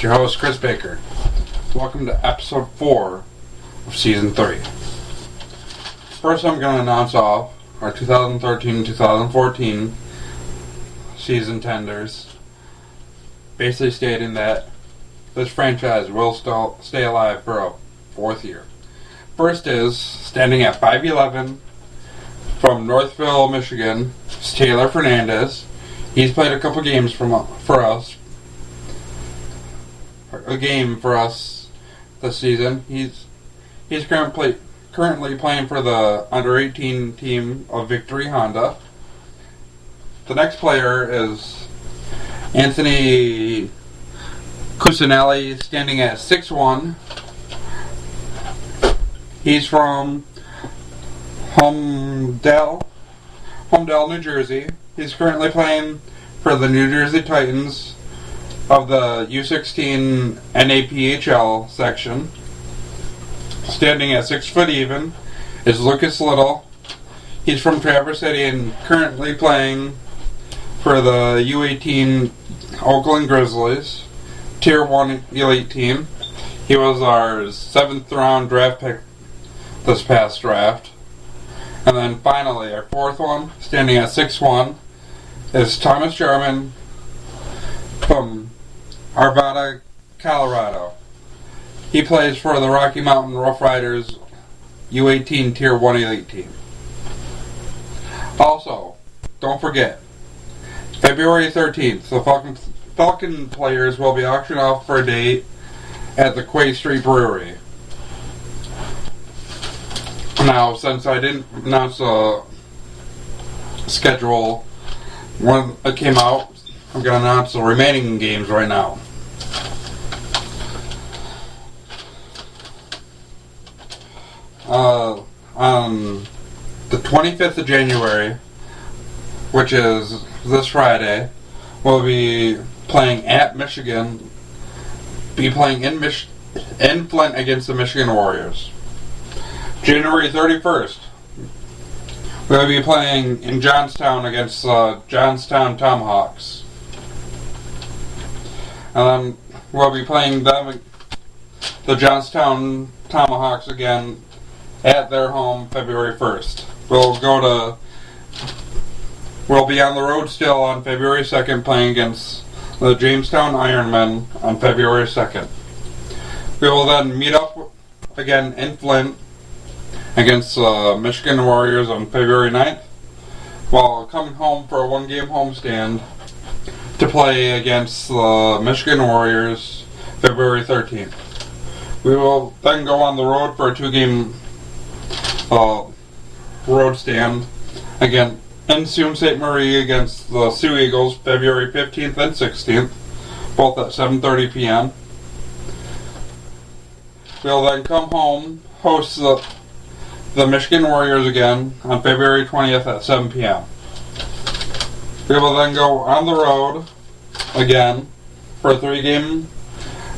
It's your host, Chris Baker. Welcome to episode 4 of season 3. First, I'm going to announce off our 2013-2014 season tenders, basically stating that this franchise will still stay alive for a 4th year. First is, standing at 5'11", from Northville, Michigan, is Taylor Fernandez. He's played a couple games for us this season. He's currently playing for the under-18 team of Victory Honda. The next player is Anthony Cusinelli, standing at 6'1". He's from Homedale, New Jersey. He's currently playing for the New Jersey Titans of the U16 NAPHL section. Standing at 6 foot even is Lucas Little. He's from Traverse City and currently playing for the U18 Oakland Grizzlies, Tier 1 elite team. He was our 7th round draft pick this past draft. And then finally, our 4th one, standing at 6'1", is Thomas Jarman from Arvada, Colorado. He plays for the Rocky Mountain Rough Riders U18 Tier 1 elite team. Also, don't forget, February 13th, the Falcon players will be auctioned off for a date at the Quay Street Brewery. Now, since I didn't announce a schedule when it came out, I'm going to announce the remaining games right now. On the 25th of January, which is this Friday, we'll be playing at Michigan, in Flint against the Michigan Warriors. January 31st, we'll be playing in Johnstown against Johnstown Tomahawks. And then we'll be playing the Johnstown Tomahawks again at their home February 1st. We'll be on the road still on February 2nd playing against the Jamestown Ironmen on February 2nd. We will then meet up again in Flint against Michigan Warriors on February 9th, while coming home for a one-game homestand to play against the Michigan Warriors February 13th. We will then go on the road for a 2-game road stand again in Sault Ste. Marie against the Sioux Eagles February 15th and 16th, both at 7:30 p.m. We'll then come home, host the Michigan Warriors again on February 20th at 7 p.m. We will then go on the road again for a 3-game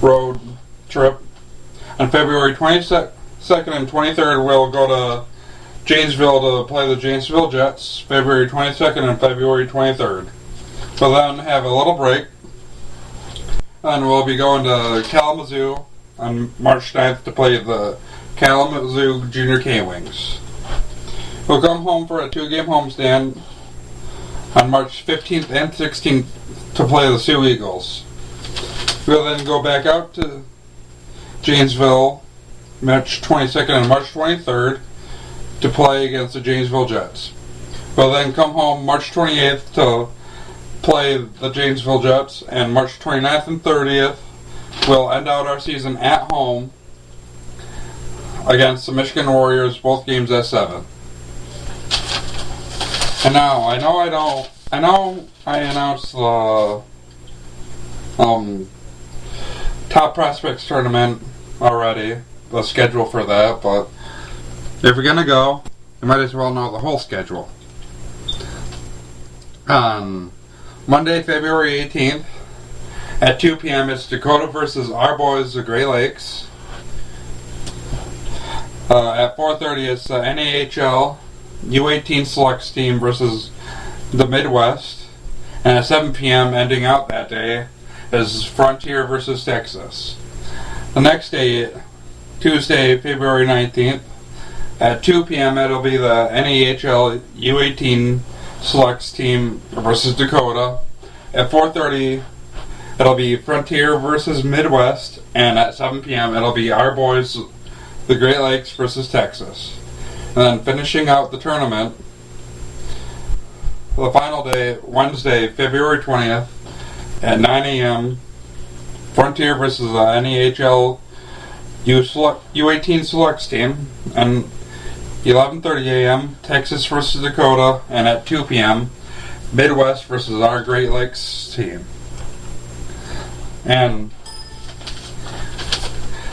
road trip. On February 22nd and 23rd, we'll go to Janesville to play the Janesville Jets, February 22nd and February 23rd. We'll then have a little break. And we'll be going to Kalamazoo on March 9th to play the Kalamazoo Junior K-Wings. We'll come home for a 2-game homestand on March 15th and 16th to play the Sioux Eagles. We'll then go back out to Janesville March 22nd and March 23rd to play against the Janesville Jets. We'll then come home March 28th to play the Janesville Jets, and March 29th and 30th we'll end out our season at home against the Michigan Warriors, both games at 7. And now, I know I announced the Top Prospects tournament already, the schedule for that, but if you're gonna go, you might as well know the whole schedule. On Monday, February 18th, at 2 p.m., it's Dakota versus our boys, the Great Lakes. At 4:30, it's the NAHL U18 Selects team versus the Midwest. And at 7 p.m., ending out that day, is Frontier versus Texas. The next day, Tuesday, February 19th, at 2 p.m., it'll be the NAHL U18 Selects team versus Dakota. At 4:30, it'll be Frontier versus Midwest. And at 7 p.m., it'll be our boys, the Great Lakes versus Texas. And then finishing out the tournament, the final day, Wednesday, February 20th, at 9 a.m., Frontier versus the NAHL U18 Selects team. And 11:30 a.m., Texas versus Dakota. And at 2 p.m., Midwest versus our Great Lakes team. And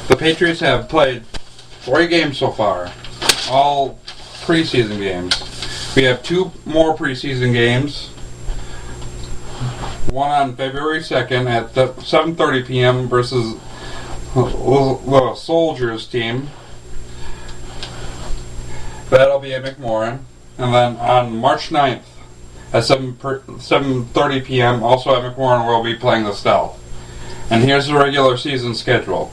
the Patriots have played 3 games so far, all preseason games. We have 2 more preseason games. One on February 2nd at 7:30 p.m. versus the Soldiers team. That'll be at McMorran. And then on March 9th at 7:30 p.m. also at McMorran, we'll be playing the Stealth. And here's the regular season schedule.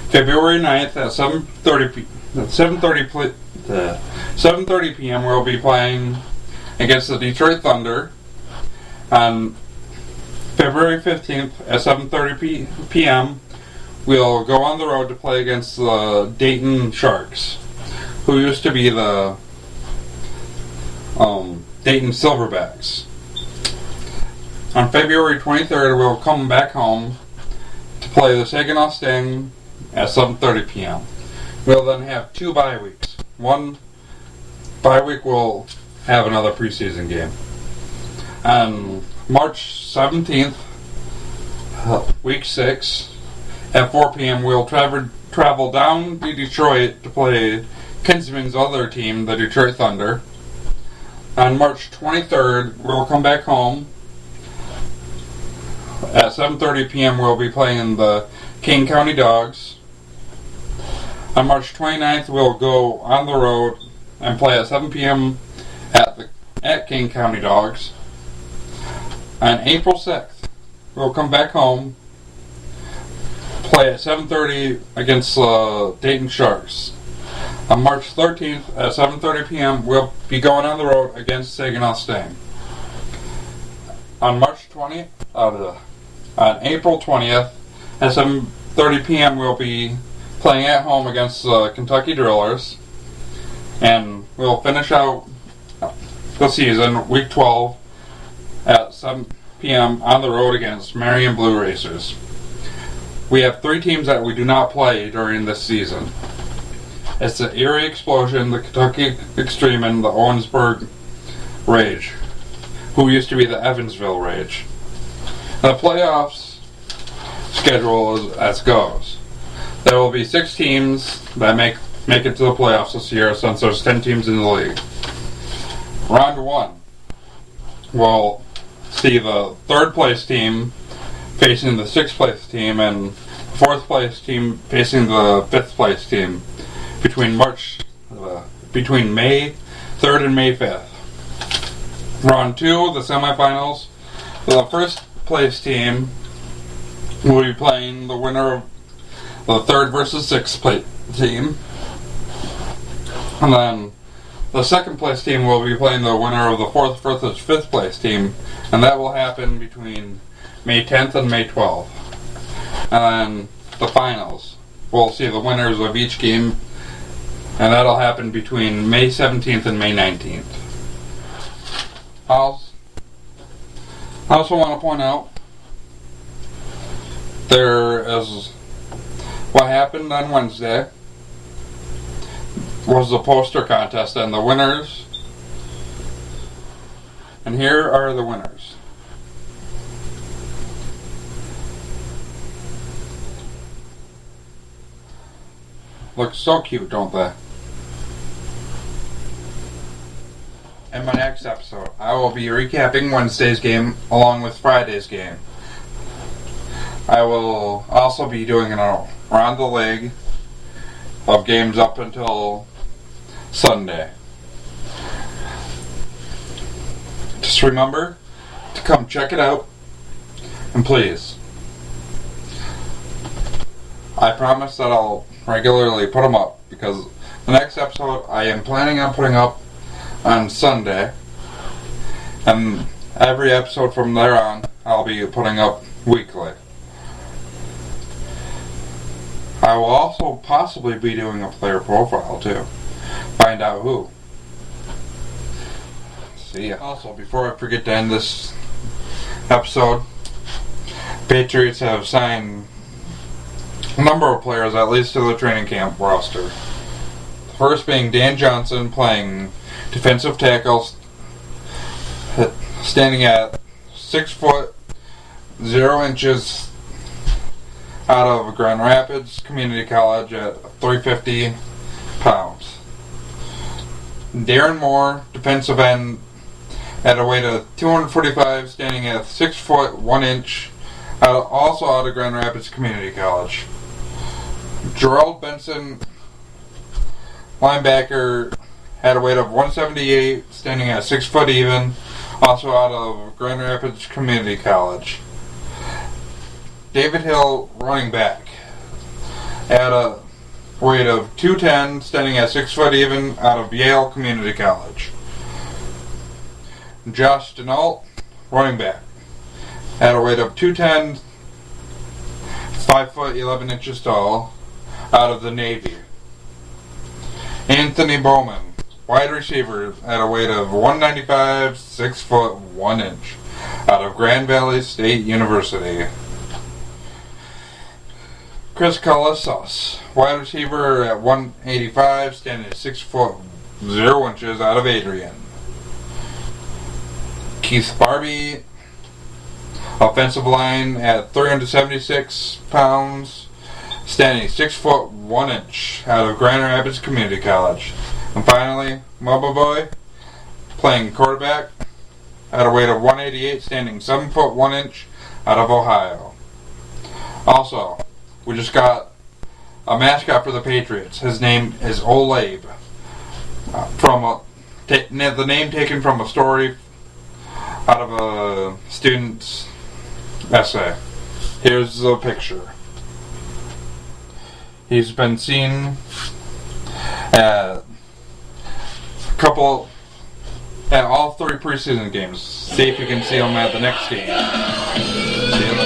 February 9th at 7:30 p.m. we'll be playing against the Detroit Thunder. On February 15th at 7:30 p.m. we'll go on the road to play against the Dayton Sharks, who used to be the Dayton Silverbacks. On February 23rd we'll come back home to play the Saginaw Sting at 7:30 p.m. We'll then have 2 bye weeks. One bye week we'll have another preseason game. On March 17th, week 6, at 4 p.m. we'll travel down to Detroit to play Kinsman's other team, the Detroit Thunder. On March 23rd, we'll come back home. At 7:30 p.m. we'll be playing the King County Dogs. On March 29th, we'll go on the road and play at 7 p.m. at King County Dogs. On April 6th, we'll come back home, play at 7:30 against the Dayton Sharks. On March 13th at 7:30 p.m., we'll be going on the road against Saginaw Sting. On April 20th at 7:30 p.m., we'll be playing at home against the Kentucky Drillers, and we'll finish out the season, week 12, at 7 p.m. on the road against Marion Blue Racers. We have 3 teams that we do not play during this season. It's the Erie Explosion, the Kentucky Extreme, and the Owensburg Rage, who used to be the Evansville Rage. The playoffs schedule is as goes. There will be 6 teams that make it to the playoffs this year, since there's 10 teams in the league. Round 1 will see the 3rd place team facing the 6th place team, and 4th place team facing the 5th place team between May 3rd and May 5th. Round 2, the semifinals, the 1st place team We'll be playing the winner of the 3rd versus 6th place team. And then the 2nd place team will be playing the winner of the 4th versus 5th place team. And that will happen between May 10th and May 12th. And then the finals. We'll see the winners of each game. And that'll happen between May 17th and May 19th. I also want to point out there is what happened on Wednesday was the poster contest and the winners. And here are the winners. Look so cute, don't they? In my next episode, I will be recapping Wednesday's game along with Friday's game. I will also be doing an around the league of games up until Sunday. Just remember to come check it out, and please, I promise that I'll regularly put them up, because the next episode I am planning on putting up on Sunday, and every episode from there on I'll be putting up weekly. I will also possibly be doing a player profile too. Find out who. See ya. Also, before I forget to end this episode, Patriots have signed a number of players, at least to the training camp roster. The first being Dan Johnson, playing defensive tackles, standing at 6 foot 0 inches out of Grand Rapids Community College at 350 pounds. Darren Moore, defensive end, at a weight of 245, standing at 6 foot 1 inch, also out of Grand Rapids Community College. Gerald Benson, linebacker, had a weight of 178, standing at 6 foot even, also out of Grand Rapids Community College. David Hill, running back, at a weight of 210, standing at 6 foot even, out of Yale Community College. Josh Denault, running back, at a weight of 210, 5 foot 11 inches tall, out of the Navy. Anthony Bowman, wide receiver, at a weight of 195, 6 foot 1 inch, out of Grand Valley State University. Chris Colossus, wide receiver at 185, standing at 6 foot 0 inches, out of Adrian. Keith Barbie, offensive line at 376 pounds, standing 6 foot 1 inch, out of Grand Rapids Community College. And finally, Mubba Boy, playing quarterback, at a weight of 188, standing 7 foot 1 inch, out of Ohio. Also, we just got a mascot for the Patriots. His name is Olabe, the name taken from a story out of a student's essay. Here's the picture. He's been seen at all 3 preseason games. See if you can see him at the next game. See him?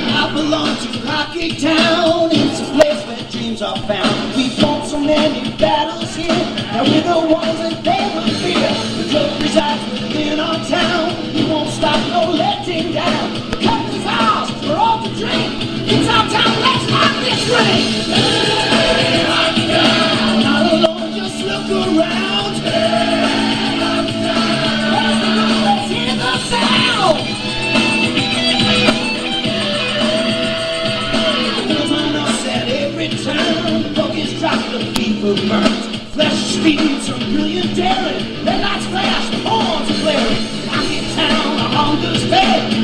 I belong to Rocky Town. It's a place where dreams are found. We fought so many battles here. Now we're the ones that they will fear. The club resides within our town. We won't stop, no letting down. The cup is ours, we're all to drink. It's our town, let's rock this ring. Hey, Rocky Town. Not alone, just look around. Hey, Rocky Town. Let's hear the sound. Wheels on us at every turn. The focus drops, the fever burns. Flesh speeds from brilliant daring. Red lights flash, the horns are blaring. Rocky Town, our hunger's fed.